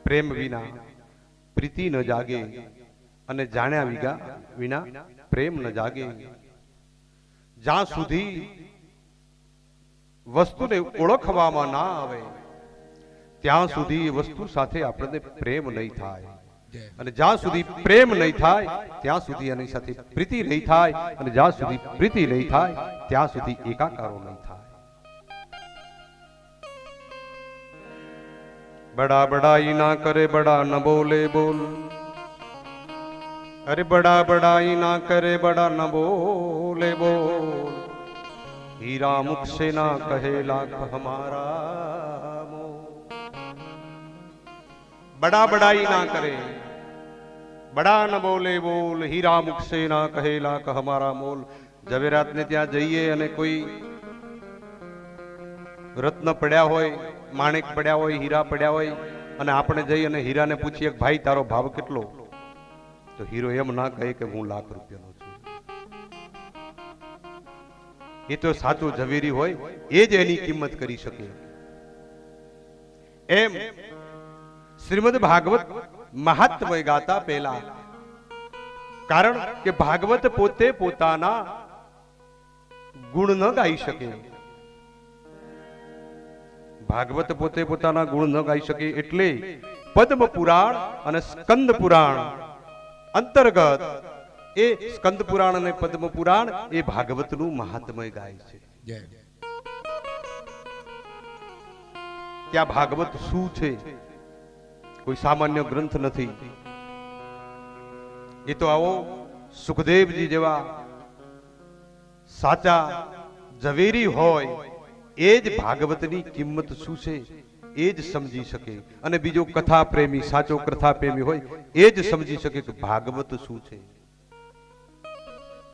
પ્રેમ વિના પ્રીતિ ન જાગે અને જાણ્યા વિના પ્રેમ ન જાગે. જ્યાં સુધી વસ્તુને ઓળખવામાં ના આવે ત્યાં સુધી વસ્તુ સાથે આપણને પ્રેમ નહીં થાય, અને જ્યાં સુધી પ્રેમ નહીં થાય ત્યાં સુધી એની સાથે પ્રીતિ નહીં થાય, અને જ્યાં સુધી પ્રીતિ નહીં થાય ત્યાં સુધી એકાકારો નહીં થાય. બડા બડાઈ ના કરે બડા ન બોલે બોલ, અરે બડા બડાઈ ના કરે બડા ન બોલે બોલ, हीरा मुख से ना कहे लाख हमारा मोल. बड़ा बड़ाई ना करे बड़ा न बोले बोल, हीरा मुख से ना कहे लाख हमारा मोल. ઝવેરાત ને ત્યાં જઈએ અને કોઈ રત્ન પડ્યા હોય, માણેક પડ્યા હોય, હીરા પડ્યા હોય, અને આપણે જઈ અને હીરાને પૂછીએ કે ભાઈ તારો ભાવ કેટલો, તો હીરો એમ ના કહે કે હું લાખ રૂપિયાનો છું. એ તો સાચો ઝવેરી હોય એ જ એની કિંમત કરી શકે. એમ શ્રીમદ ભાગવત મહાત્મય ગાતા પહેલા, કારણ કે ભાગવત પોતે પોતાના ગુણ ન ગાઈ શકે. ભાગવત પોતે પોતાના ગુણ ન ગાઈ શકે એટલે પદ્મ પુરાણ અને સ્કંદ પુરાણ અંતર્ગત એ સ્કંદ પુરાણ અને પદ્મ પુરાણ એ ભાગવતનું મહાત્મય ગાય છે. ત્યાં ભાગવત શું છે, કોઈ સામાન્ય ગ્રંથ નથી. એ તો આવો સુખદેવજી જેવા સાચા ઝવેરી હોય એ જ ભાગવતની કિંમત શું છે એ જ સમજી શકે, અને બીજો કથા પ્રેમી સાચો કથા પ્રેમી હોય એ જ સમજી શકે કે ભાગવત શું છે.